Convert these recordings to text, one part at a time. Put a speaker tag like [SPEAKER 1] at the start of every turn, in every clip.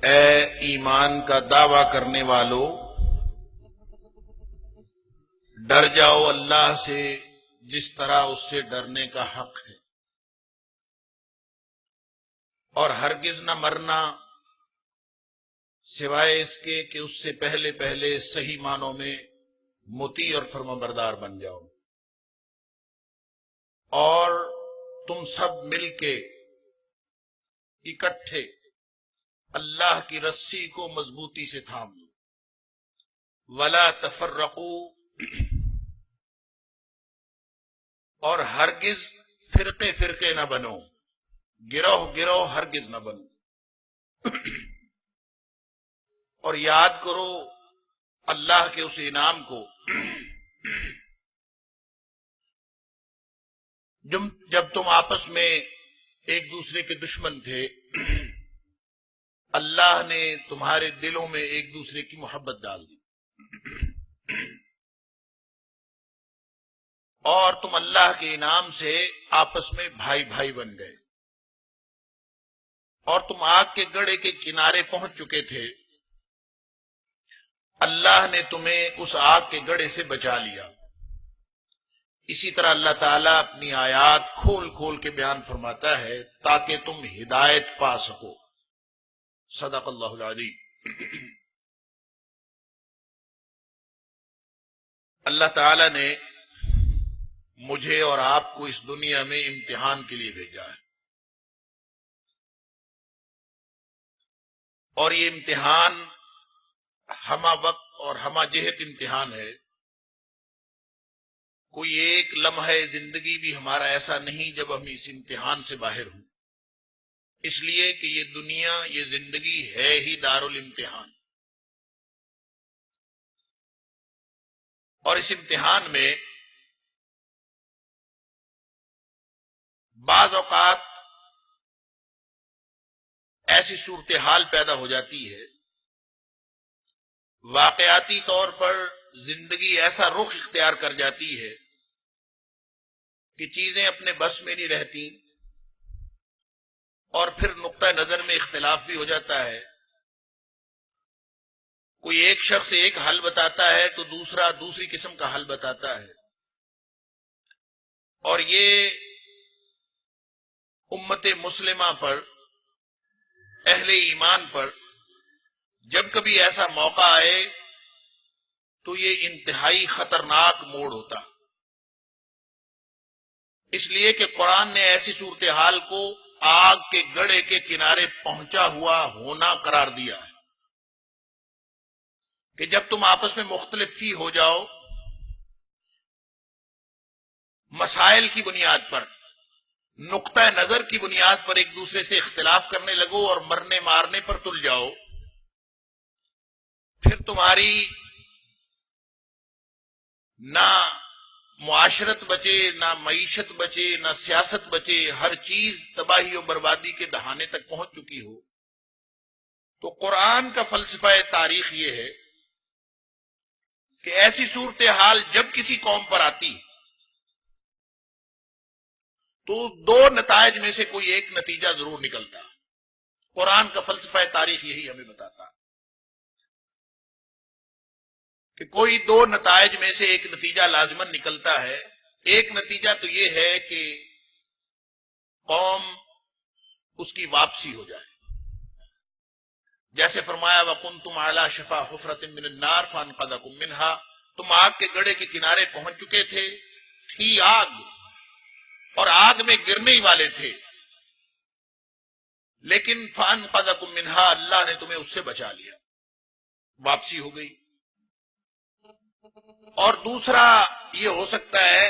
[SPEAKER 1] اے ایمان کا دعویٰ کرنے والو، ڈر جاؤ اللہ سے جس طرح اس سے ڈرنے کا حق ہے، اور ہرگز نہ مرنا سوائے اس کے کہ اس سے پہلے پہلے صحیح معنوں میں مطیع اور فرمانبردار بن جاؤ، اور تم سب مل کے اکٹھے اللہ کی رسی کو مضبوطی سے تھام لو، ولا تفرقوا، اور ہرگز فرقے فرقے نہ بنو، گروہ گروہ ہرگز نہ بنو، اور یاد کرو اللہ کے اس انعام کو جب تم آپس میں ایک دوسرے کے دشمن تھے، اللہ نے تمہارے دلوں میں ایک دوسرے کی محبت ڈال دی، اور تم اللہ کے انعام سے آپس میں بھائی بھائی بن گئے، اور تم آگ کے گڑھے کے کنارے پہنچ چکے تھے، اللہ نے تمہیں اس آگ کے گڑھے سے بچا لیا۔ اسی طرح اللہ تعالیٰ اپنی آیات کھول کھول کے بیان فرماتا ہے تاکہ تم ہدایت پا سکو۔ صدق اللہ العظیم۔ اللہ تعالیٰ نے مجھے اور آپ کو اس دنیا میں امتحان کے لیے بھیجا ہے، اور یہ امتحان ہمہ وقت اور ہمہ جہت امتحان ہے۔ کوئی ایک لمحہ زندگی بھی ہمارا ایسا نہیں جب ہم اس امتحان سے باہر ہوں، اس لیے کہ یہ دنیا، یہ زندگی ہے ہی دارالامتحان، اور اس امتحان میں بعض اوقات ایسی صورتحال پیدا ہو جاتی ہے، واقعاتی طور پر زندگی ایسا رخ اختیار کر جاتی ہے کہ چیزیں اپنے بس میں نہیں رہتی، اور پھر نقطہ نظر میں اختلاف بھی ہو جاتا ہے۔ کوئی ایک شخص ایک حل بتاتا ہے تو دوسرا دوسری قسم کا حل بتاتا ہے، اور یہ امت مسلمہ پر، اہل ایمان پر جب کبھی ایسا موقع آئے تو یہ انتہائی خطرناک موڑ ہوتا، اس لیے کہ قرآن نے ایسی صورتحال کو آگ کے گڑھے کے کنارے پہنچا ہوا ہونا قرار دیا ہے کہ جب تم آپس میں مختلف فی ہو جاؤ، مسائل کی بنیاد پر، نقطہ نظر کی بنیاد پر ایک دوسرے سے اختلاف کرنے لگو اور مرنے مارنے پر تل جاؤ، پھر تمہاری نہ معاشرت بچے، نہ معیشت بچے، نہ سیاست بچے، ہر چیز تباہی و بربادی کے دہانے تک پہنچ چکی ہو۔ تو قرآن کا فلسفہ تاریخ یہ ہے کہ ایسی صورتحال جب کسی قوم پر آتی تو دو نتائج میں سے کوئی ایک نتیجہ ضرور نکلتا۔ قرآن کا فلسفہ تاریخ یہی ہمیں بتاتا کہ کوئی دو نتائج میں سے ایک نتیجہ لازماً نکلتا ہے۔ ایک نتیجہ تو یہ ہے کہ قوم اس کی واپسی ہو جائے، جیسے فرمایا وَكُنْتُمْ عَلَى شَفَا حُفْرَةٍ مِّنَ النَّارِ فَانْقَذَكُم مِّنْهَا، تم آگ کے گڑھے کے کنارے پہنچ چکے تھے، تھی آگ اور آگ میں گرنے ہی والے تھے، لیکن فَانْقَذَكُم مِّنْهَا، اللہ نے تمہیں اس سے بچا لیا، واپسی ہو گئی۔ اور دوسرا یہ ہو سکتا ہے،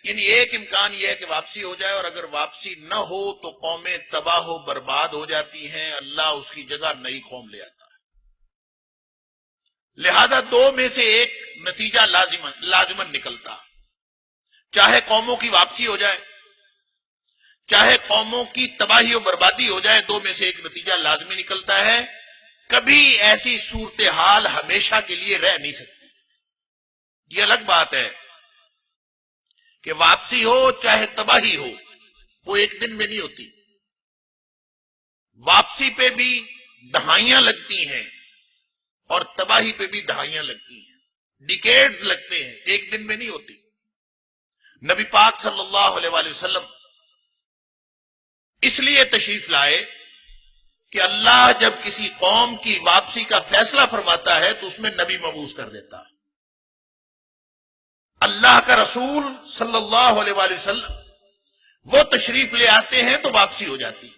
[SPEAKER 1] یعنی ایک امکان یہ ہے کہ واپسی ہو جائے، اور اگر واپسی نہ ہو تو قومیں تباہ و برباد ہو جاتی ہیں، اللہ اس کی جگہ نئی قوم لے آتا ہے۔ لہذا دو میں سے ایک نتیجہ لازماً نکلتا، چاہے قوموں کی واپسی ہو جائے، چاہے قوموں کی تباہی و بربادی ہو جائے، دو میں سے ایک نتیجہ لازمی نکلتا ہے۔ کبھی ایسی صورتحال ہمیشہ کے لیے رہ نہیں سکتی۔ یہ الگ بات ہے کہ واپسی ہو چاہے تباہی ہو، وہ ایک دن میں نہیں ہوتی۔ واپسی پہ بھی دہائیاں لگتی ہیں اور تباہی پہ بھی دہائیاں لگتی ہیں، ڈیکیڈز لگتے ہیں، ایک دن میں نہیں ہوتی۔ نبی پاک صلی اللہ علیہ وآلہ وسلم اس لیے تشریف لائے کہ اللہ جب کسی قوم کی واپسی کا فیصلہ فرماتا ہے تو اس میں نبی مبعوث کر دیتا ہے۔ اللہ کا رسول صلی اللہ علیہ وآلہ وسلم وہ تشریف لے آتے ہیں تو واپسی ہو جاتی ہے۔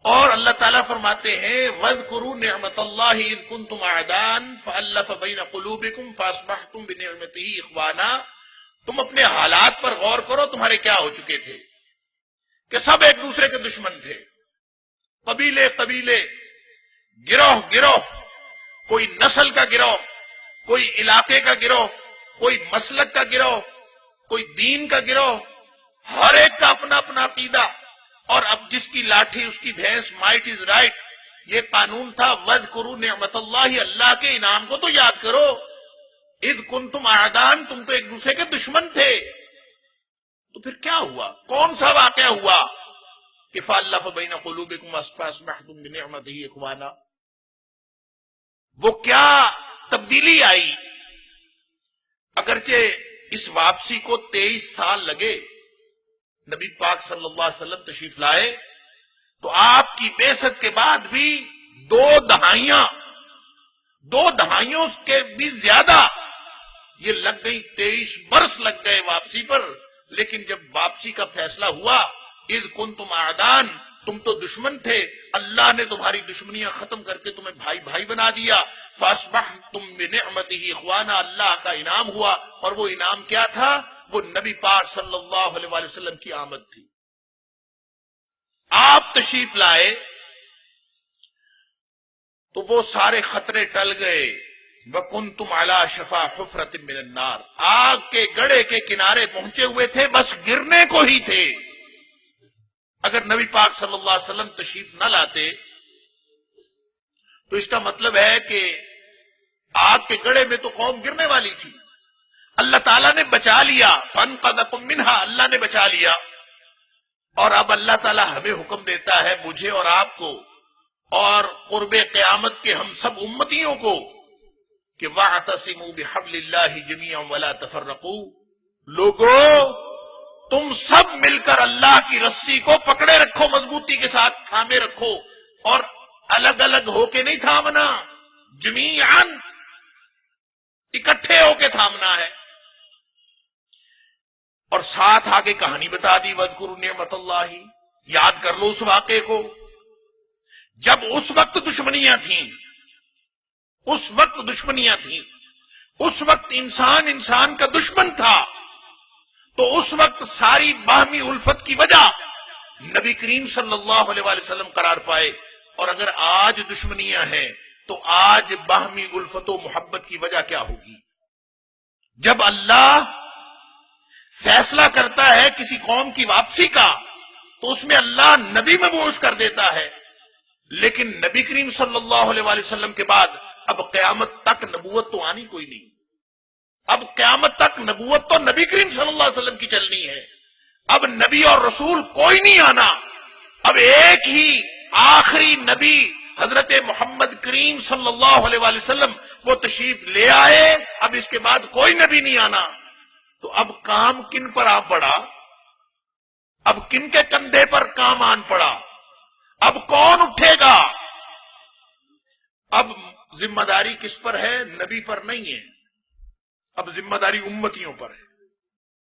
[SPEAKER 1] اور اللہ تعالیٰ فرماتے ہیں وَاذْكُرُوا نِعْمَةَ اللَّهِ إِذْ كُنْتُمْ أَعْدَاءً فَأَلَّفَ بَيْنَ قُلُوبِكُمْ فَأَصْبَحْتُمْ بِنِعْمَتِهِ إِخْوَانًا۔ تم اپنے حالات پر غور کرو، تمہارے کیا ہو چکے تھے کہ سب ایک دوسرے کے دشمن تھے، قبیلے قبیلے، گروہ گروہ، کوئی نسل کا گروہ، کوئی علاقے کا گروہ، کوئی مسلک کا گروہ، کوئی دین کا گروہ، ہر ایک کا اپنا اپنا عقیدہ، اور اب جس کی لاٹھی اس کی بھینس، مائٹ از رائٹ، یہ قانون تھا۔ وَاذْكُرُوا نِعْمَةَ اللَّهِ، اللہ کے انعام کو تو یاد کرو۔ اذ کنتم اعداء، تم تو ایک دوسرے کے دشمن تھے۔ تو پھر کیا ہوا؟ کون سا واقعہ ہوا کہ فَأَلَّفَ بَيْنَ قُلُوبِكُمْ فَأَصْبَحْتُمْ بِنِعْمَتِهِ إِخْوَانًا؟ وہ کیا تبدیلی آئی؟ اگرچہ اس واپسی کو 23 سال لگے، نبی پاک صلی اللہ علیہ وسلم تشریف لائے تو آپ کی بعثت کے بعد بھی 2 دہائیوں کے بھی زیادہ یہ لگ گئی، 23 برس لگ گئے واپسی پر۔ لیکن جب واپسی کا فیصلہ ہوا، اذ کنتم اعداء، تم تو دشمن تھے، اللہ نے تمہاری دشمنیاں ختم کر کے تمہیں بھائی بھائی بنا دیا۔ فاصبحتم بنعمته اخوانا، اللہ کا انعام ہوا، اور وہ انعام کیا تھا؟ وہ نبی پاک صلی اللہ علیہ وآلہ وسلم کی آمد تھی۔ آپ تشریف لائے تو وہ سارے خطرے ٹل گئے۔ وَكُنْتُمْ عَلَى شَفَا حُفْرَةٍ مِّنَ النَّارِ، آگ کے گڑھے کے کنارے پہنچے ہوئے تھے، بس گرنے کو ہی تھے۔ اگر نبی پاک صلی اللہ علیہ وسلم تشریف نہ لاتے تو اس کا مطلب ہے کہ آگ کے گڑھے میں تو قوم گرنے والی تھی۔ اللہ تعالیٰ نے بچا لیا، فَانْقَذَكُم مِّنْهَا، اللہ نے بچا لیا۔ اور اب اللہ تعالیٰ ہمیں حکم دیتا ہے، مجھے اور آپ کو اور قرب قیامت کے ہم سب امتیوں کو، کہ وَاعْتَصِمُوا بِحَبْلِ اللَّهِ جَمِيعًا وَلَا تَفَرَّقُوا، لوگو تم سب مل کر اللہ کی رسی کو پکڑے رکھو، مضبوطی کے ساتھ تھامے رکھو، اور الگ الگ ہو کے نہیں تھامنا، جمیعاً اکٹھے ہو کے تھامنا ہے۔ اور ساتھ آگے کہانی بتا دی، وَاذْكُرُوا نِعْمَةَ اللَّهِ، یاد کر لو اس واقعے کو جب اس وقت دشمنیاں تھیں، اس وقت دشمنیاں تھیں، اس وقت انسان کا دشمن تھا، تو اس وقت ساری باہمی الفت کی وجہ نبی کریم صلی اللہ علیہ وآلہ وسلم قرار پائے۔ اور اگر آج دشمنیاں ہیں تو آج باہمی الفت و محبت کی وجہ کیا ہوگی؟ جب اللہ فیصلہ کرتا ہے کسی قوم کی واپسی کا تو اس میں اللہ نبی مبعوث کر دیتا ہے، لیکن نبی کریم صلی اللہ علیہ وآلہ وسلم کے بعد اب قیامت تک نبوت تو آنی کوئی نہیں۔ اب قیامت تک نبوت تو نبی کریم صلی اللہ علیہ وسلم کی چلنی ہے، اب نبی اور رسول کوئی نہیں آنا۔ اب ایک ہی آخری نبی حضرت محمد کریم صلی اللہ علیہ وآلہ وسلم وہ تشریف لے آئے، اب اس کے بعد کوئی نبی نہیں آنا۔ تو اب کام کن پر آ پڑا؟ اب کن کے کندھے پر کام آن پڑا؟ اب کون اٹھے گا؟ اب ذمہ داری کس پر ہے؟ نبی پر نہیں ہے، اب ذمہ داری امتیوں پر ہے۔